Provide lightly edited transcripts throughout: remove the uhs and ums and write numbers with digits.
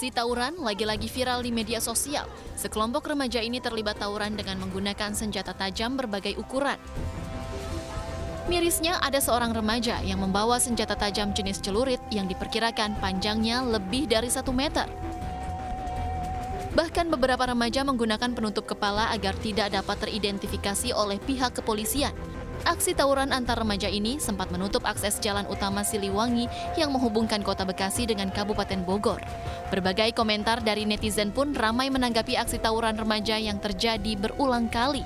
Aksi tawuran lagi-lagi viral di media sosial. Sekelompok remaja ini terlibat tawuran dengan menggunakan senjata tajam berbagai ukuran. Mirisnya ada seorang remaja yang membawa senjata tajam jenis celurit yang diperkirakan panjangnya lebih dari 1 meter. Bahkan beberapa remaja menggunakan penutup kepala agar tidak dapat teridentifikasi oleh pihak kepolisian. Aksi tawuran antar remaja ini sempat menutup akses jalan utama Siliwangi yang menghubungkan Kota Bekasi dengan Kabupaten Bogor. Berbagai komentar dari netizen pun ramai menanggapi aksi tawuran remaja yang terjadi berulang kali.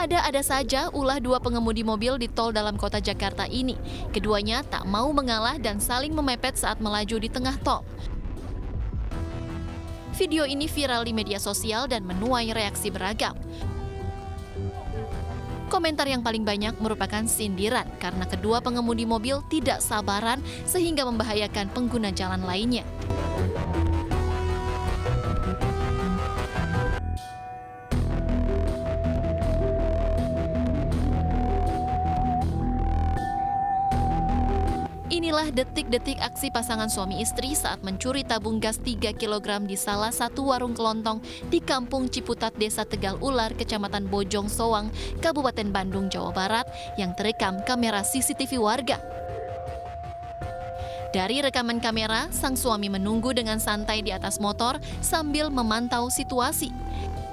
Ada-ada saja ulah dua pengemudi mobil di tol dalam kota Jakarta ini. Keduanya tak mau mengalah dan saling memepet saat melaju di tengah tol. Video ini viral di media sosial dan menuai reaksi beragam. Komentar yang paling banyak merupakan sindiran karena kedua pengemudi mobil tidak sabaran sehingga membahayakan pengguna jalan lainnya. Inilah detik-detik aksi pasangan suami istri saat mencuri tabung gas 3 kg di salah satu warung kelontong di Kampung Ciputat, Desa Tegal Ular, Kecamatan Bojong Soang, Kabupaten Bandung, Jawa Barat, yang terekam kamera CCTV warga. Dari rekaman kamera, sang suami menunggu dengan santai di atas motor sambil memantau situasi.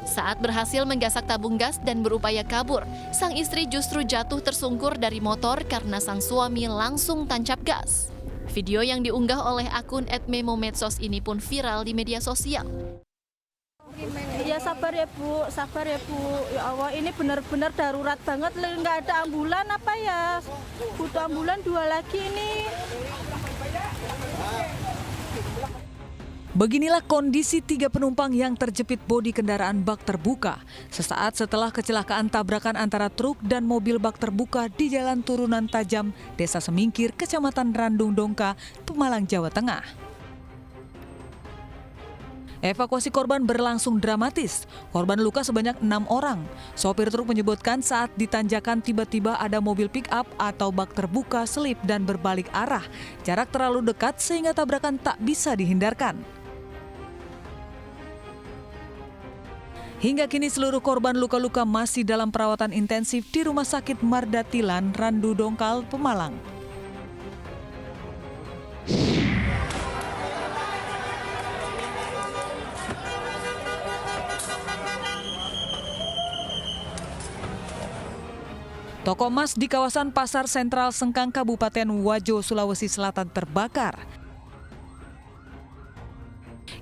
Saat berhasil menggasak tabung gas dan berupaya kabur, sang istri justru jatuh tersungkur dari motor karena sang suami langsung tancap gas. Video yang diunggah oleh akun @memomedsos ini pun viral di media sosial. Ya sabar ya Bu, sabar ya Bu. Ya Allah, ini benar-benar darurat banget, nggak ada ambulan apa ya? Butuh ambulan 2 lagi ini. Beginilah kondisi 3 penumpang yang terjepit bodi kendaraan bak terbuka sesaat setelah kecelakaan tabrakan antara truk dan mobil bak terbuka di Jalan Turunan Tajam, Desa Semingkir, Kecamatan Randung Dongka, Pemalang, Jawa Tengah. Evakuasi korban berlangsung dramatis. Korban luka sebanyak 6 orang. Sopir truk menyebutkan saat ditanjakan tiba-tiba ada mobil pick-up atau bak terbuka selip dan berbalik arah. Jarak terlalu dekat sehingga tabrakan tak bisa dihindarkan. Hingga kini seluruh korban luka-luka masih dalam perawatan intensif di Rumah Sakit Mardatilan, Randu Dongkal, Pemalang. Toko emas di kawasan Pasar Sentral Sengkang, Kabupaten Wajo, Sulawesi Selatan terbakar.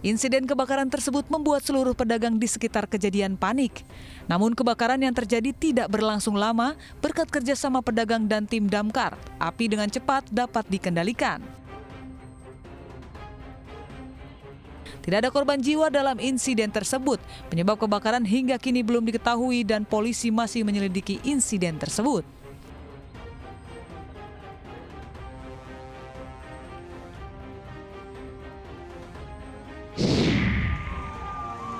Insiden kebakaran tersebut membuat seluruh pedagang di sekitar kejadian panik. Namun kebakaran yang terjadi tidak berlangsung lama berkat kerjasama pedagang dan tim damkar. Api dengan cepat dapat dikendalikan. Tidak ada korban jiwa dalam insiden tersebut. Penyebab kebakaran hingga kini belum diketahui dan polisi masih menyelidiki insiden tersebut.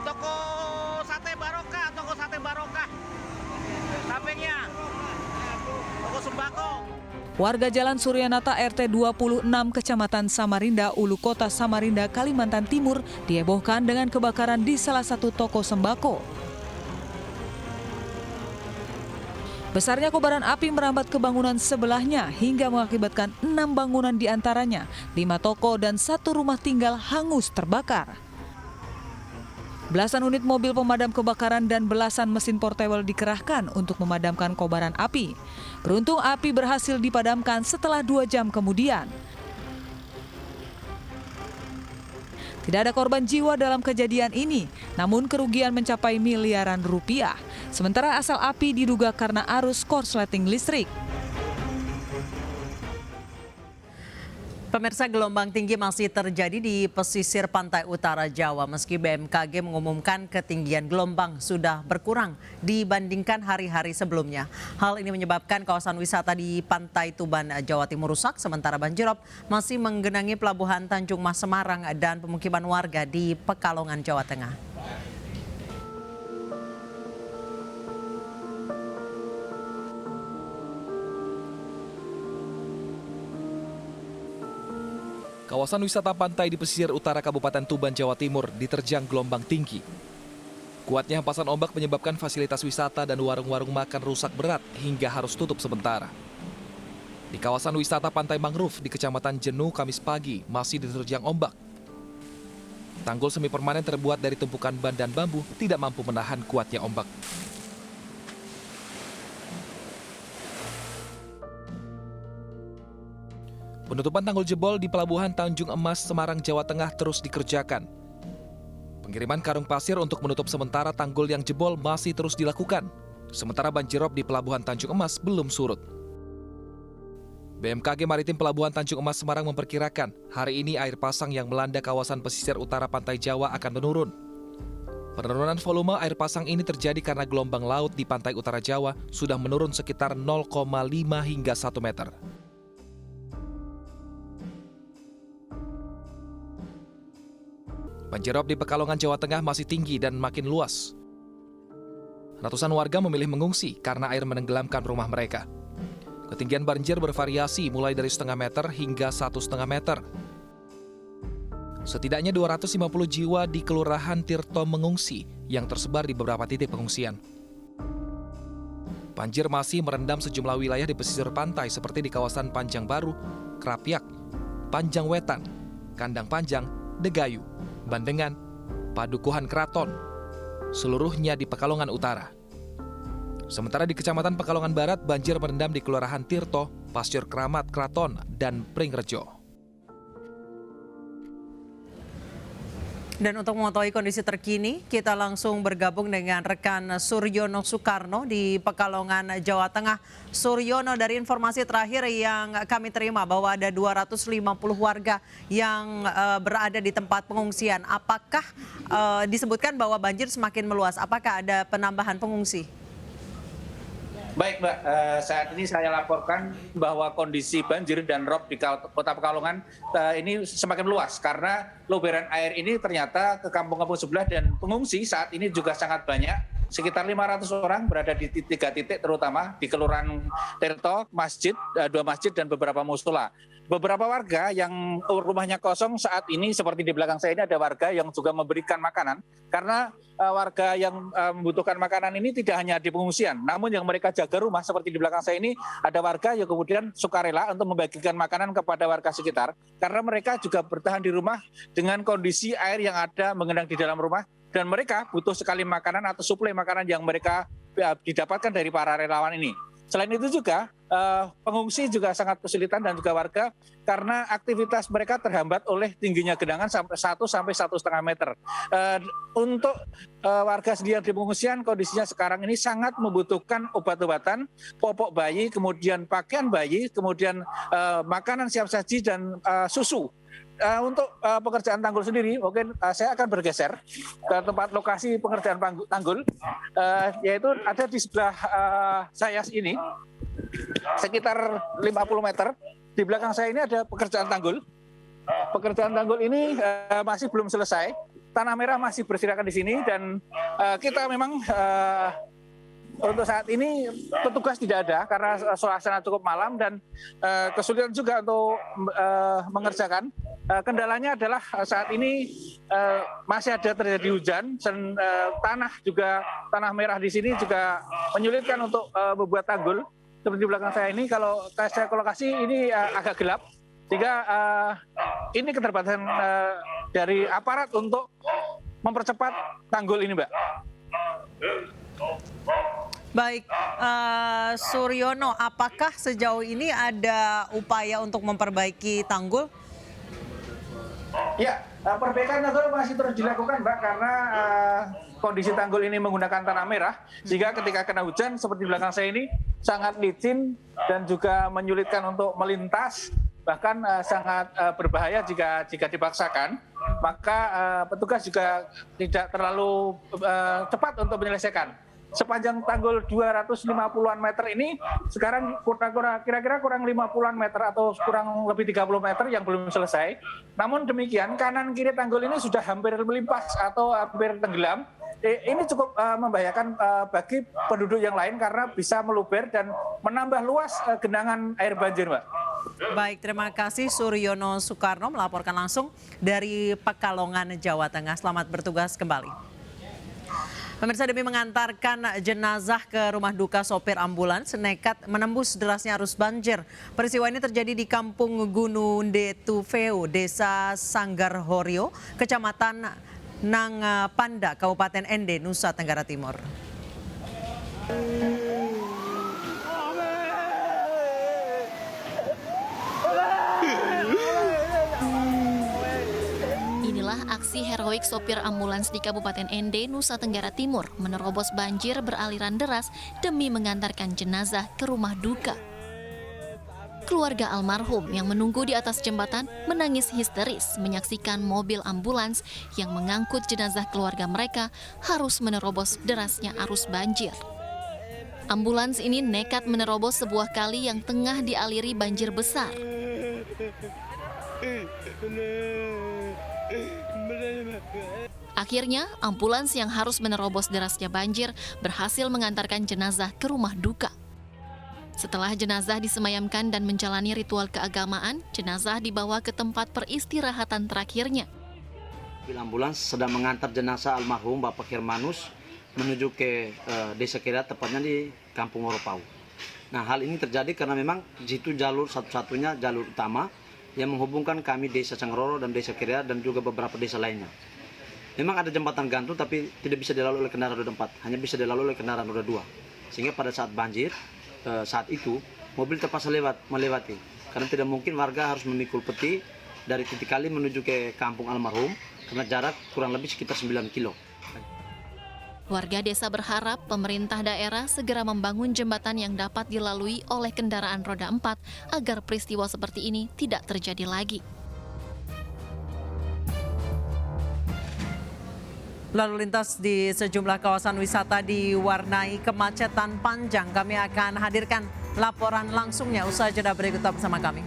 Toko sate barokah. Sampingnya toko sembako. Warga Jalan Suryanata RT 26 Kecamatan Samarinda, Ulu Kota Samarinda, Kalimantan Timur dihebohkan dengan kebakaran di salah satu toko sembako. Besarnya kobaran api merambat ke bangunan sebelahnya hingga mengakibatkan 6 bangunan diantaranya, 5 toko dan 1 rumah tinggal hangus terbakar. Belasan unit mobil pemadam kebakaran dan belasan mesin portable dikerahkan untuk memadamkan kobaran api. Beruntung api berhasil dipadamkan setelah 2 jam kemudian. Tidak ada korban jiwa dalam kejadian ini, namun kerugian mencapai miliaran rupiah. Sementara asal api diduga karena arus korsleting listrik. Pemirsa, gelombang tinggi masih terjadi di pesisir pantai utara Jawa meski BMKG mengumumkan ketinggian gelombang sudah berkurang dibandingkan hari-hari sebelumnya. Hal ini menyebabkan kawasan wisata di Pantai Tuban, Jawa Timur rusak, sementara banjirop masih menggenangi pelabuhan Tanjung Mas Semarang dan pemukiman warga di Pekalongan, Jawa Tengah. Kawasan wisata pantai di pesisir utara Kabupaten Tuban, Jawa Timur diterjang gelombang tinggi. Kuatnya hempasan ombak menyebabkan fasilitas wisata dan warung-warung makan rusak berat hingga harus tutup sementara. Di kawasan wisata Pantai Mangrove di Kecamatan Jenuh, Kamis pagi masih diterjang ombak. Tanggul semi permanen terbuat dari tumpukan ban dan bambu tidak mampu menahan kuatnya ombak. Penutupan tanggul jebol di Pelabuhan Tanjung Emas, Semarang, Jawa Tengah terus dikerjakan. Pengiriman karung pasir untuk menutup sementara tanggul yang jebol masih terus dilakukan. Sementara banjirop di Pelabuhan Tanjung Emas belum surut. BMKG Maritim Pelabuhan Tanjung Emas Semarang memperkirakan hari ini air pasang yang melanda kawasan pesisir utara Pantai Jawa akan menurun. Penurunan volume air pasang ini terjadi karena gelombang laut di pantai utara Jawa sudah menurun sekitar 0,5 hingga 1 meter. Banjirop di Pekalongan, Jawa Tengah masih tinggi dan makin luas. Ratusan warga memilih mengungsi karena air menenggelamkan rumah mereka. Ketinggian banjir bervariasi mulai dari setengah meter hingga 1,5 meter. Setidaknya 250 jiwa di Kelurahan Tirto mengungsi yang tersebar di beberapa titik pengungsian. Banjir masih merendam sejumlah wilayah di pesisir pantai seperti di kawasan Panjang Baru, Krapyak, Panjang Wetan, Kandang Panjang, Degayu, Bandengan, Padukuhan Kraton, seluruhnya di Pekalongan Utara. Sementara di Kecamatan Pekalongan Barat, banjir merendam di Kelurahan Tirto, Pasir Kramat, Kraton, dan Pringrejo. Dan untuk mengetahui kondisi terkini, kita langsung bergabung dengan rekan Suryono Soekarno di Pekalongan, Jawa Tengah. Suryono, dari informasi terakhir yang kami terima bahwa ada 250 warga yang berada di tempat pengungsian. Apakah disebutkan bahwa banjir semakin meluas? Apakah ada penambahan pengungsi? Baik Mbak, saat ini saya laporkan bahwa kondisi banjir dan rob di Kota Pekalongan ini semakin luas karena luberan air ini ternyata ke kampung-kampung sebelah dan pengungsi saat ini juga sangat banyak. Sekitar 500 orang berada di 3 titik terutama di Kelurahan Tirto, masjid, 2 masjid dan beberapa mushola. Beberapa warga yang rumahnya kosong saat ini seperti di belakang saya ini ada warga yang juga memberikan makanan karena warga yang membutuhkan makanan ini tidak hanya di pengungsian, namun yang mereka jaga rumah seperti di belakang saya ini ada warga yang kemudian sukarela untuk membagikan makanan kepada warga sekitar karena mereka juga bertahan di rumah dengan kondisi air yang ada mengenang di dalam rumah dan mereka butuh sekali makanan atau suplai makanan yang mereka didapatkan dari para relawan ini. Selain itu juga pengungsi juga sangat kesulitan dan juga warga karena aktivitas mereka terhambat oleh tingginya genangan sampai 1 sampai 1,5 meter. Untuk warga sendiri di pengungsian kondisinya sekarang ini sangat membutuhkan obat-obatan, popok bayi, kemudian pakaian bayi, kemudian makanan siap saji dan susu. Untuk pekerjaan tanggul sendiri, mungkin saya akan bergeser ke tempat lokasi pengerjaan tanggul, yaitu ada di sebelah saya ini, sekitar 50 meter. Di belakang saya ini ada pekerjaan tanggul. Pekerjaan tanggul ini masih belum selesai. Tanah merah masih berserakan di sini dan kita memang untuk saat ini petugas tidak ada karena suasana cukup malam dan kesulitan juga untuk mengerjakan. Kendalanya adalah saat ini masih ada terjadi hujan dan tanah merah di sini juga menyulitkan untuk membuat tanggul. Seperti di belakang saya ini, kalau saya ke lokasi ini agak gelap, sehingga ini keterbatasan dari aparat untuk mempercepat tanggul ini, Mbak. Baik, Suryono, apakah sejauh ini ada upaya untuk memperbaiki tanggul? Ya, perbaikan tanggul masih terus dilakukan, Mbak, karena kondisi tanggul ini menggunakan tanah merah, sehingga ketika kena hujan seperti di belakang saya ini sangat licin dan juga menyulitkan untuk melintas, bahkan sangat berbahaya jika dipaksakan. Maka petugas juga tidak terlalu cepat untuk menyelesaikan. Sepanjang tanggul 250-an meter ini sekarang kira-kira kurang 50-an meter atau kurang lebih 30 meter yang belum selesai. Namun demikian kanan kiri tanggul ini sudah hampir melimpas atau hampir tenggelam ini cukup membahayakan bagi penduduk yang lain karena bisa meluber dan menambah luas genangan air banjir, Mbak. Baik, terima kasih Suryono Soekarno melaporkan langsung dari Pekalongan, Jawa Tengah. Selamat bertugas kembali. Pemirsa, demi mengantarkan jenazah ke rumah duka sopir ambulans nekat menembus derasnya arus banjir. Peristiwa ini terjadi di Kampung Gununde Tufeu, Desa Sanggarhorio, Kecamatan Nang Panda, Kabupaten Ende, Nusa Tenggara Timur. Inilah aksi heroik sopir ambulans di Kabupaten Ende, Nusa Tenggara Timur menerobos banjir beraliran deras demi mengantarkan jenazah ke rumah duka. Keluarga almarhum yang menunggu di atas jembatan menangis histeris menyaksikan mobil ambulans yang mengangkut jenazah keluarga mereka harus menerobos derasnya arus banjir. Ambulans ini nekat menerobos sebuah kali yang tengah dialiri banjir besar. Akhirnya, ambulans yang harus menerobos derasnya banjir berhasil mengantarkan jenazah ke rumah duka. Setelah jenazah disemayamkan dan menjalani ritual keagamaan, jenazah dibawa ke tempat peristirahatan terakhirnya. Mobil ambulans sedang mengantar jenazah almarhum Bapak Hermanus menuju ke Desa Keria, tepatnya di Kampung Oropau. Nah, hal ini terjadi karena memang di situ jalur satu-satunya jalur utama yang menghubungkan kami Desa Sangroro dan Desa Keria dan juga beberapa desa lainnya. Memang ada jembatan gantung tapi tidak bisa dilalui oleh kendaraan roda 4, hanya bisa dilalui oleh kendaraan roda 2. Sehingga pada saat banjir, saat itu mobil terpaksa melewati karena tidak mungkin warga harus memikul peti dari titik kali menuju ke kampung almarhum karena jarak kurang lebih sekitar 9 kilo. Warga desa berharap pemerintah daerah segera membangun jembatan yang dapat dilalui oleh kendaraan roda 4 agar peristiwa seperti ini tidak terjadi lagi. Lalu lintas di sejumlah kawasan wisata diwarnai kemacetan panjang. Kami akan hadirkan laporan langsungnya usai jeda berikut bersama kami.